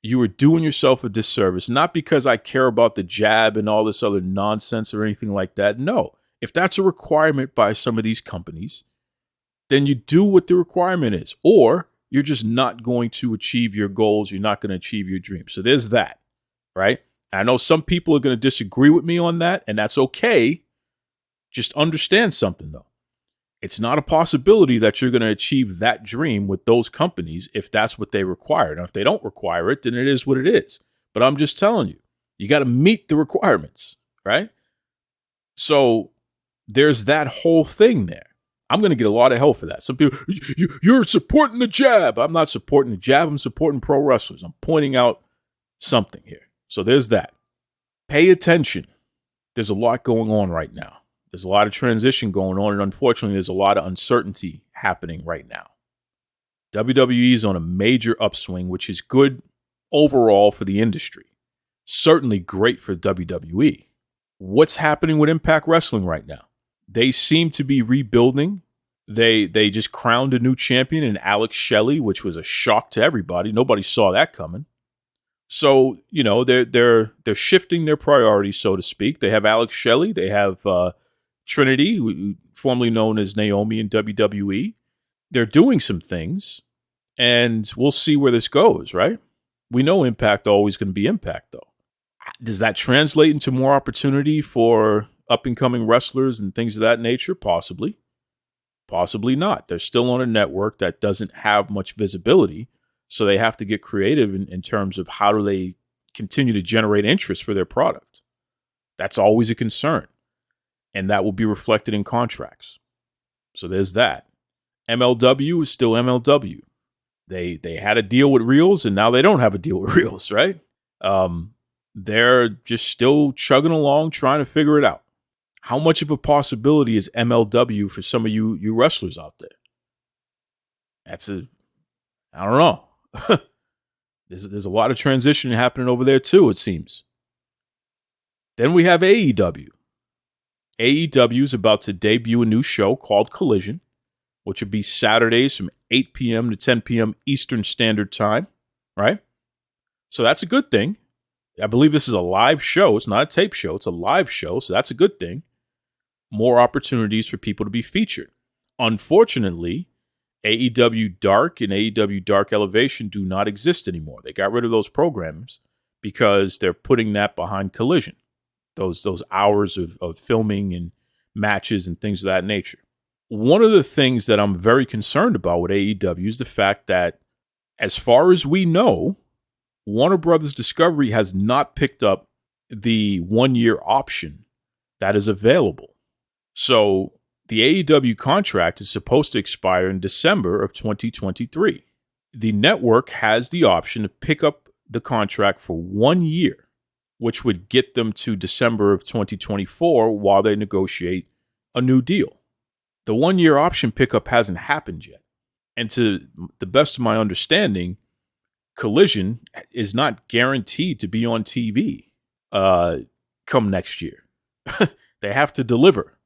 you are doing yourself a disservice. Not because I care about the jab and all this other nonsense or anything like that. No, if that's a requirement by some of these companies, then you do what the requirement is, or you're just not going to achieve your goals. You're not going to achieve your dreams. So there's that, right? I know some people are going to disagree with me on that, and that's okay. Just understand something, though. It's not a possibility that you're going to achieve that dream with those companies if that's what they require. Now, if they don't require it, then it is what it is. But I'm just telling you, you got to meet the requirements, right? So there's that whole thing there. I'm going to get a lot of hell for that. Some people, you're supporting the jab. I'm not supporting the jab. I'm supporting pro wrestlers. I'm pointing out something here. So there's that. Pay attention. There's a lot going on right now. There's a lot of transition going on, and unfortunately, there's a lot of uncertainty happening right now. WWE is on a major upswing, which is good overall for the industry. Certainly great for WWE. What's happening with Impact Wrestling right now? They seem to be rebuilding. They just crowned a new champion in Alex Shelley, which was a shock to everybody. Nobody saw that coming. So, they're shifting their priorities, so to speak. They have Alex Shelley. They have Trinity, formerly known as Naomi in WWE. They're doing some things, and we'll see where this goes, right? We know Impact always going to be Impact, though. Does that translate into more opportunity for up-and-coming wrestlers and things of that nature? Possibly. Possibly not. They're still on a network that doesn't have much visibility, so they have to get creative in terms of how do they continue to generate interest for their product. That's always a concern, and that will be reflected in contracts. So there's that. MLW is still MLW. They had a deal with Reels, and now they don't have a deal with Reels, right? They're just still chugging along, trying to figure it out. How much of a possibility is MLW for some of you wrestlers out there? I don't know. There's a lot of transition happening over there too, it seems. Then we have AEW. AEW is about to debut a new show called Collision, which would be Saturdays from 8 p.m. to 10 p.m. Eastern Standard Time, right? So that's a good thing. I believe this is a live show. It's not a tape show. It's a live show, so that's a good thing. More opportunities for people to be featured. Unfortunately, AEW Dark and AEW Dark Elevation do not exist anymore. They got rid of those programs because they're putting that behind Collision. Those hours of filming and matches and things of that nature. One of the things that I'm very concerned about with AEW is the fact that, as far as we know, Warner Brothers Discovery has not picked up the 1-year option that is available. So the AEW contract is supposed to expire in December of 2023. The network has the option to pick up the contract for 1 year, which would get them to December of 2024 while they negotiate a new deal. The 1-year option pickup hasn't happened yet. And to the best of my understanding, Collision is not guaranteed to be on TV come next year. They have to deliver.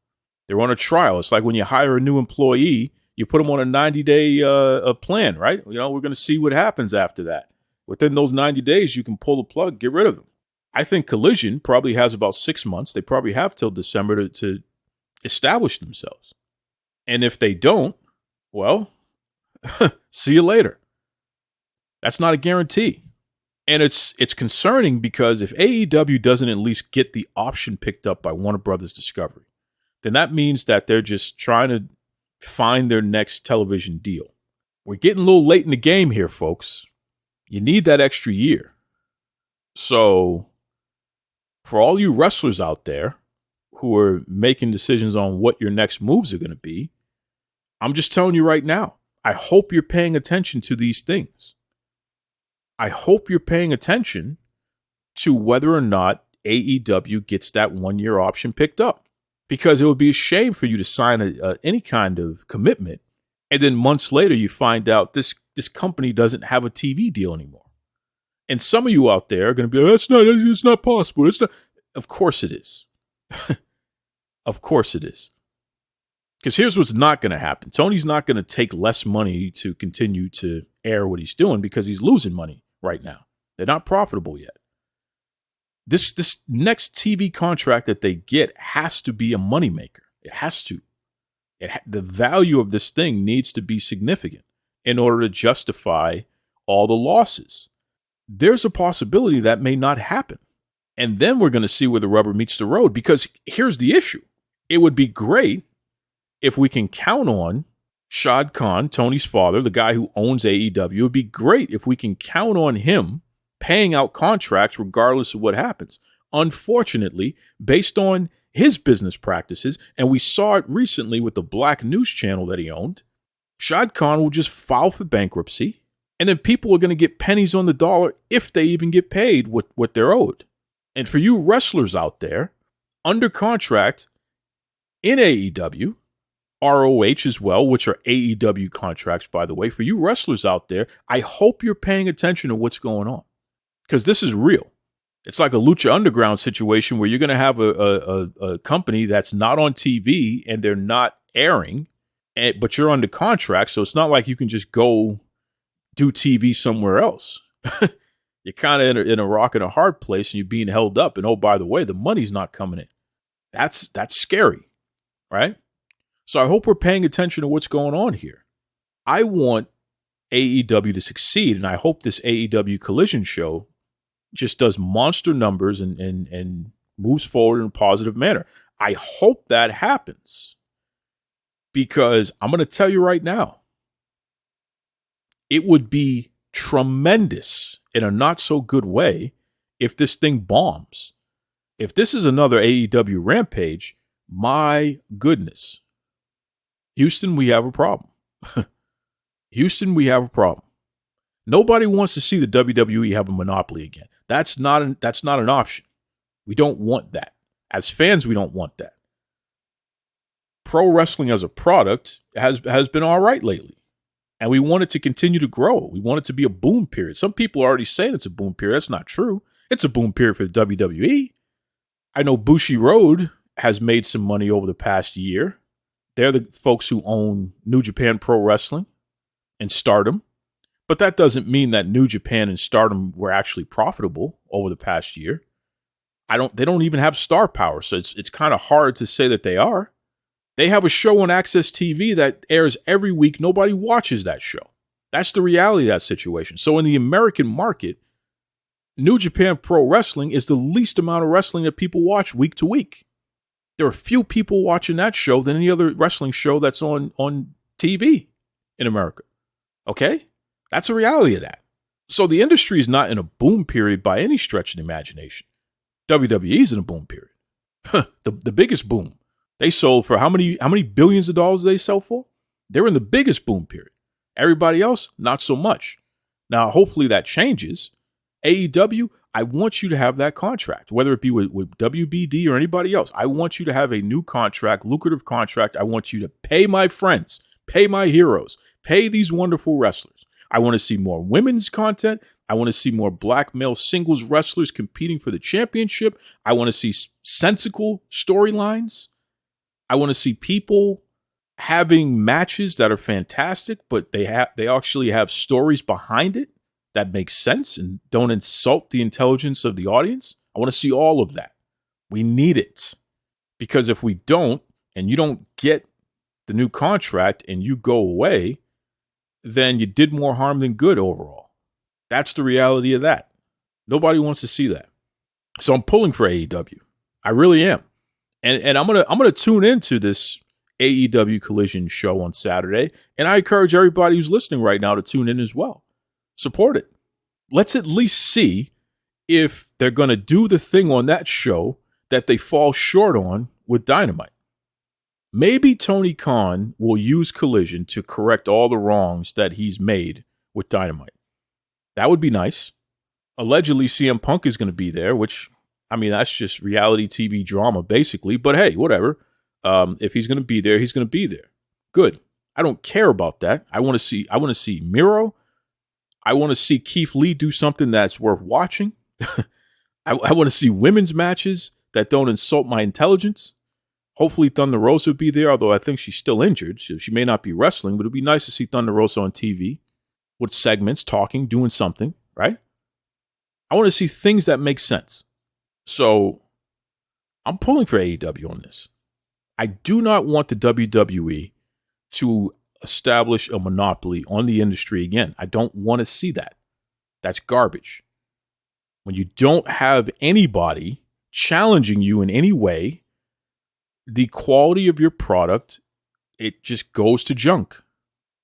They're on a trial. It's like when you hire a new employee, you put them on a 90-day plan, right? We're going to see what happens after that. Within those 90 days, you can pull the plug, get rid of them. I think Collision probably has about 6 months. They probably have till December to establish themselves. And if they don't, well, see you later. That's not a guarantee. And it's concerning because if AEW doesn't at least get the option picked up by Warner Brothers Discovery, then that means that they're just trying to find their next television deal. We're getting a little late in the game here, folks. You need that extra year. So for all you wrestlers out there who are making decisions on what your next moves are going to be, I'm just telling you right now, I hope you're paying attention to these things. I hope you're paying attention to whether or not AEW gets that 1-year option picked up. Because it would be a shame for you to sign any kind of commitment, and then months later you find out this company doesn't have a TV deal anymore. And some of you out there are going to be, it's not possible. It's not. Of course it is. Of course it is. Because here's what's not going to happen. Tony's not going to take less money to continue to air what he's doing because he's losing money right now. They're not profitable yet. This next TV contract that they get has to be a moneymaker. It has to. The value of this thing needs to be significant in order to justify all the losses. There's a possibility that may not happen. And then we're going to see where the rubber meets the road, because here's the issue. It would be great if we can count on Shad Khan, Tony's father, the guy who owns AEW. It would be great if we can count on him paying out contracts regardless of what happens. Unfortunately, based on his business practices, and we saw it recently with the Black News channel that he owned, Shad Khan will just file for bankruptcy, and then people are going to get pennies on the dollar if they even get paid what they're owed. And for you wrestlers out there, under contract in AEW, ROH as well, which are AEW contracts, by the way, for you wrestlers out there, I hope you're paying attention to what's going on. Because this is real. It's like a Lucha Underground situation where you're going to have a company that's not on TV and they're not airing, but you're under contract. So it's not like you can just go do TV somewhere else. You're kind of in a rock and a hard place and you're being held up. And oh, by the way, the money's not coming in. That's scary, right? So I hope we're paying attention to what's going on here. I want AEW to succeed, and I hope this AEW Collision show just does monster numbers and moves forward in a positive manner. I hope that happens, because I'm going to tell you right now, it would be tremendous in a not so good way if this thing bombs. If this is another AEW Rampage, my goodness. Houston, we have a problem. Houston, we have a problem. Nobody wants to see the WWE have a monopoly again. That's not an option. We don't want that. As fans, we don't want that. Pro wrestling as a product has been all right lately. And we want it to continue to grow. We want it to be a boom period. Some people are already saying it's a boom period. That's not true. It's a boom period for the WWE. I know Bushiroad has made some money over the past year. They're the folks who own New Japan Pro Wrestling and Stardom. But that doesn't mean that New Japan and Stardom were actually profitable over the past year. They don't even have star power, so it's kind of hard to say that they are. They have a show on Access TV that airs every week. Nobody watches that show. That's the reality of that situation. So in the American market, New Japan Pro Wrestling is the least amount of wrestling that people watch week to week. There are few people watching that show than any other wrestling show that's on TV in America. Okay? That's a reality of that. So the industry is not in a boom period by any stretch of the imagination. WWE is in a boom period. The biggest boom. They sold for how many billions of dollars they sell for? They're in the biggest boom period. Everybody else, not so much. Now, hopefully that changes. AEW, I want you to have that contract, whether it be with WBD or anybody else. I want you to have a new contract, lucrative contract. I want you to pay my friends, pay my heroes, pay these wonderful wrestlers. I want to see more women's content. I want to see more black male singles wrestlers competing for the championship. I want to see sensical storylines. I want to see people having matches that are fantastic, but they actually have stories behind it that make sense and don't insult the intelligence of the audience. I want to see all of that. We need it. Because if we don't, and you don't get the new contract and you go away, then you did more harm than good overall. That's the reality of that. Nobody wants to see that. So I'm pulling for AEW. I really am. And I'm gonna tune into this AEW Collision show on Saturday, and I encourage everybody who's listening right now to tune in as well. Support it. Let's at least see if they're going to do the thing on that show that they fall short on with Dynamite. Maybe Tony Khan will use Collision to correct all the wrongs that he's made with Dynamite. That would be nice. Allegedly, CM Punk is going to be there, which, I mean, that's just reality TV drama, basically. But hey, whatever. If he's going to be there, he's going to be there. Good. I don't care about that. I want to see Miro. I want to see Keith Lee do something that's worth watching. I want to see women's matches that don't insult my intelligence. Hopefully Thunder Rosa will be there, although I think she's still injured. So she may not be wrestling, but it'd be nice to see Thunder Rosa on TV with segments, talking, doing something, right? I want to see things that make sense. So I'm pulling for AEW on this. I do not want the WWE to establish a monopoly on the industry again. I don't want to see that. That's garbage. When you don't have anybody challenging you in any way, the quality of your product, it just goes to junk.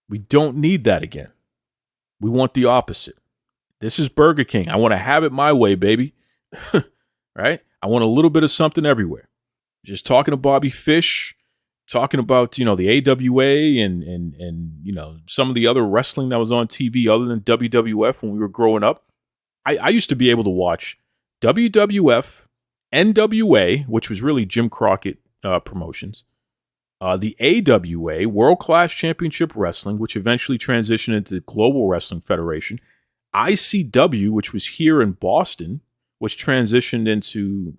We don't need that again. We want the opposite. This is Burger King. I want to have it my way, baby. Right? I want a little bit of something everywhere. Just talking to Bobby Fish, talking about, the AWA and some of the other wrestling that was on TV other than WWF when we were growing up. I used to be able to watch WWF, NWA, which was really Jim Crockett Promotions, the AWA, World Class Championship Wrestling, which eventually transitioned into the Global Wrestling Federation, ICW, which was here in Boston, which transitioned into,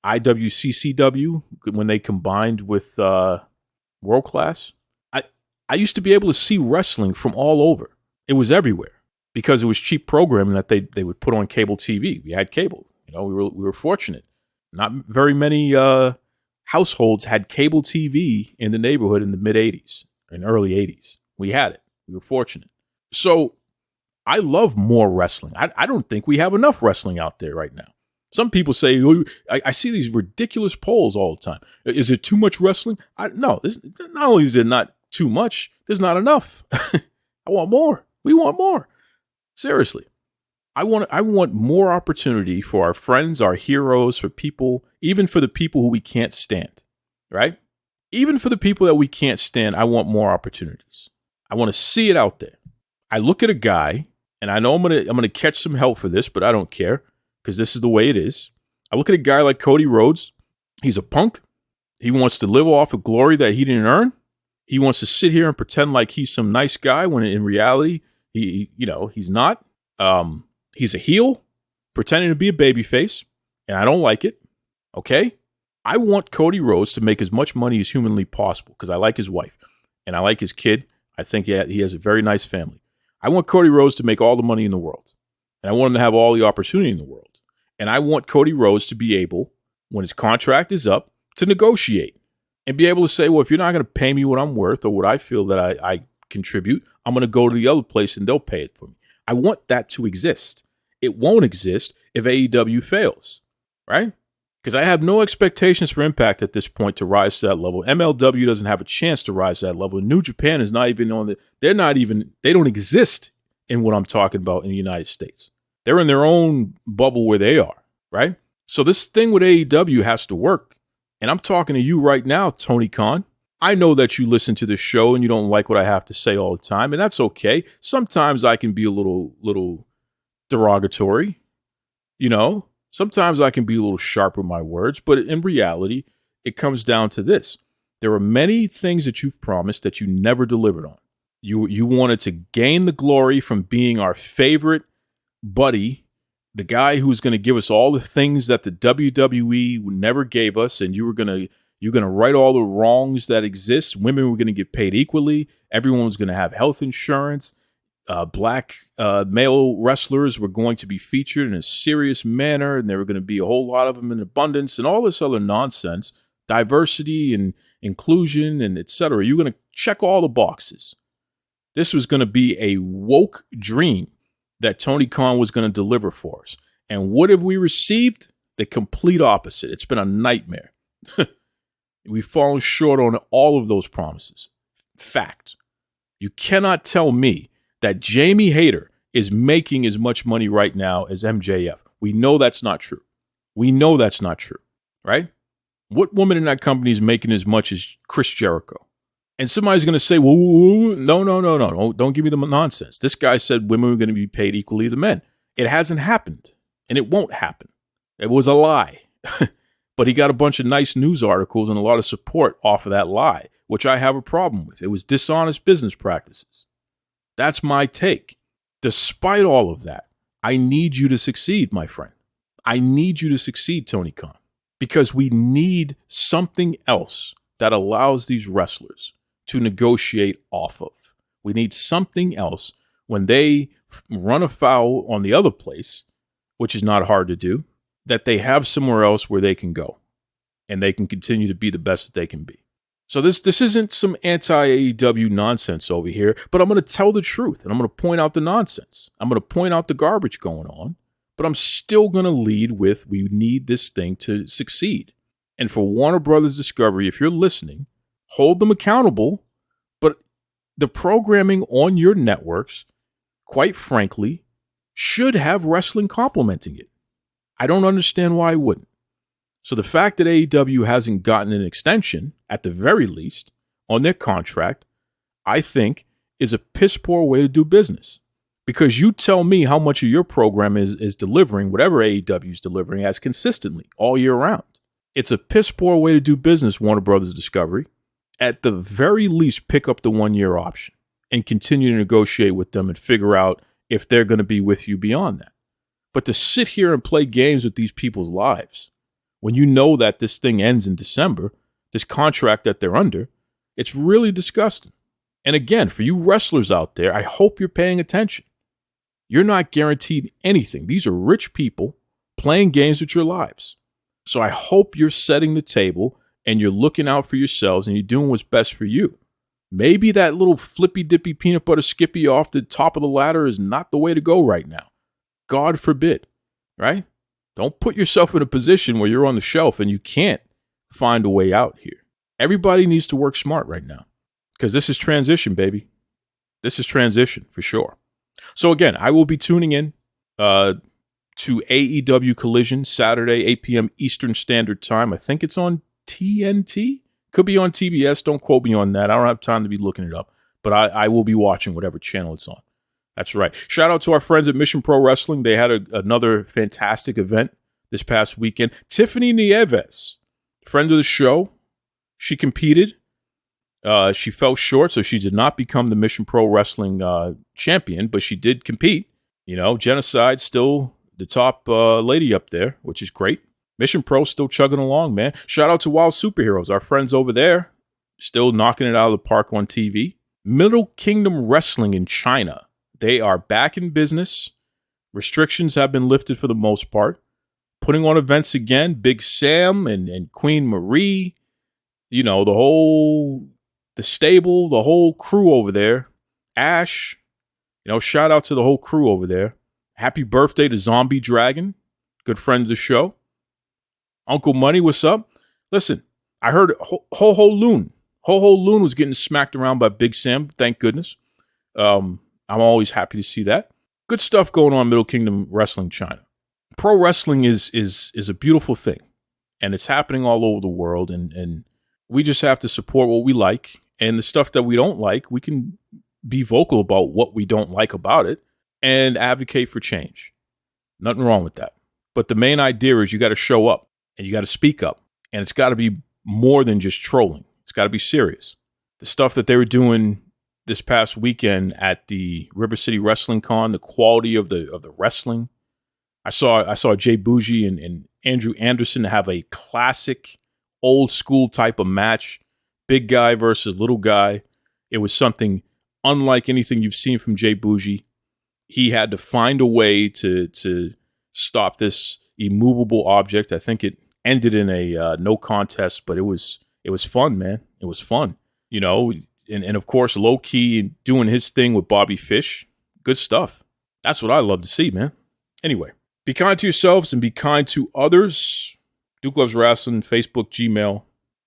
IWCCW, when they combined with World Class. I used to be able to see wrestling from all over. It was everywhere because it was cheap programming that they would put on cable TV. We had cable. We were fortunate. Not very many households had cable TV in the neighborhood in the mid-'80s and early 80s. We had it. We were fortunate. So I love more wrestling. I don't think we have enough wrestling out there right now. Some people say, I see these ridiculous polls all the time. Is it too much wrestling? No, not only is it not too much, there's not enough. I want more. We want more. Seriously. I want more opportunity for our friends, our heroes, for people, even for the people who we can't stand, right? Even for the people that we can't stand, I want more opportunities. I want to see it out there. I look at a guy, and I know I'm gonna catch some hell for this, but I don't care because this is the way it is. I look at a guy like Cody Rhodes. He's a punk. He wants to live off of glory that he didn't earn. He wants to sit here and pretend like he's some nice guy when in reality, he's not. He's a heel, pretending to be a babyface, and I don't like it. Okay? I want Cody Rhodes to make as much money as humanly possible because I like his wife and I like his kid. I think he has a very nice family. I want Cody Rhodes to make all the money in the world, and I want him to have all the opportunity in the world. And I want Cody Rhodes to be able, when his contract is up, to negotiate and be able to say, well, if you're not going to pay me what I'm worth or what I feel that I contribute, I'm going to go to the other place and they'll pay it for me. I want that to exist. It won't exist if AEW fails, right? Because I have no expectations for Impact at this point to rise to that level. MLW doesn't have a chance to rise to that level. New Japan is not even on they don't exist in what I'm talking about in the United States. They're in their own bubble where they are, right? So this thing with AEW has to work. And I'm talking to you right now, Tony Khan. I know that you listen to this show and you don't like what I have to say all the time, and that's okay. Sometimes I can be a little derogatory, Sometimes I can be a little sharp with my words, but in reality, it comes down to this. There are many things that you've promised that you never delivered on. You wanted to gain the glory from being our favorite buddy, the guy who's going to give us all the things that the WWE never gave us, and you're going to right all the wrongs that exist. Women were going to get paid equally. Everyone was going to have health insurance. Black male wrestlers were going to be featured in a serious manner, and there were going to be a whole lot of them in abundance, and all this other nonsense, diversity and inclusion, and etc. You're going to check all the boxes. This was going to be a woke dream that Tony Khan was going to deliver for us. And what have we received? The complete opposite. It's been a nightmare. We've fallen short on all of those promises. Fact. You cannot tell me that Jamie Hayter is making as much money right now as MJF. We know that's not true. We know that's not true, right? What woman in that company is making as much as Chris Jericho? And somebody's going to say, well, no, don't give me the nonsense. This guy said women were going to be paid equally to men. It hasn't happened, and it won't happen. It was a lie. But he got a bunch of nice news articles and a lot of support off of that lie, which I have a problem with. It was dishonest business practices. That's my take. Despite all of that, I need you to succeed, my friend. I need you to succeed, Tony Khan, because we need something else that allows these wrestlers to negotiate off of. We need something else when they run afoul on the other place, which is not hard to do, that they have somewhere else where they can go and they can continue to be the best that they can be. So this isn't some anti-AEW nonsense over here, but I'm going to tell the truth and I'm going to point out the nonsense. I'm going to point out the garbage going on, but I'm still going to lead with we need this thing to succeed. And for Warner Brothers Discovery, if you're listening, hold them accountable, but the programming on your networks, quite frankly, should have wrestling complementing it. I don't understand why it wouldn't. So the fact that AEW hasn't gotten an extension, at the very least, on their contract, I think is a piss poor way to do business. Because you tell me how much of your program is delivering, whatever AEW is delivering, as consistently all year round. It's a piss poor way to do business, Warner Brothers Discovery. At the very least, pick up the 1-year option and continue to negotiate with them and figure out if they're going to be with you beyond that. But to sit here and play games with these people's lives, when you know that this thing ends in December, this contract that they're under, it's really disgusting. And again, for you wrestlers out there, I hope you're paying attention. You're not guaranteed anything. These are rich people playing games with your lives. So I hope you're setting the table and you're looking out for yourselves and you're doing what's best for you. Maybe that little flippy dippy peanut butter skippy off the top of the ladder is not the way to go right now. God forbid, right? Don't put yourself in a position where you're on the shelf and you can't find a way out here. Everybody needs to work smart right now because this is transition, baby. This is transition for sure. So again, I will be tuning in to AEW Collision Saturday, 8 p.m. Eastern Standard Time. I think it's on TNT. Could be on TBS. Don't quote me on that. I don't have time to be looking it up. But I will be watching whatever channel it's on. That's right. Shout out to our friends at Mission Pro Wrestling. They had another fantastic event this past weekend. Tiffany Nieves, friend of the show, she competed. She fell short, so she did not become the Mission Pro Wrestling champion, but she did compete. You know, Genocide still the top lady up there, which is great. Mission Pro still chugging along, man. Shout out to Wild Superheroes, our friends over there, still knocking it out of the park on TV. Middle Kingdom Wrestling in China. They are back in business. Restrictions have been lifted for the most part. Putting on events again. Big Sam and Queen Marie. You know, the stable, the whole crew over there. Ash. You know, shout out to the whole crew over there. Happy birthday to Zombie Dragon. Good friend of the show. Uncle Money, what's up? Listen, I heard Ho Ho Loon. Ho Ho Loon was getting smacked around by Big Sam. Thank goodness. I'm always happy to see that. Good stuff going on in Middle Kingdom Wrestling China. Pro wrestling is a beautiful thing, and it's happening all over the world, and we just have to support what we like, and the stuff that we don't like, we can be vocal about what we don't like about it and advocate for change. Nothing wrong with that. But the main idea is you got to show up, and you got to speak up, and it's got to be more than just trolling. It's got to be serious. The stuff that they were doing this past weekend at the River City Wrestling Con, the quality of the wrestling. I saw Jay Bougie and Andrew Anderson have a classic old school type of match. Big guy versus little guy. It was something unlike anything you've seen from Jay Bougie. He had to find a way to stop this immovable object. I think it ended in a no contest, but it was fun, man. It was fun, you know. And of course, low key doing his thing with Bobby Fish. Good stuff. That's what I love to see, man. Anyway, be kind to yourselves and be kind to others. Duke Loves Wrestling, Facebook, Gmail.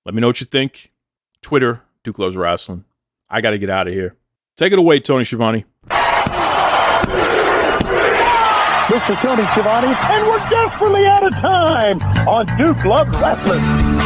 Let me know what you think. Twitter, Duke Loves Wrestling. I got to get out of here. Take it away, Tony Schiavone. This is Tony Schiavone, and we're desperately out of time on Duke Loves Wrestling.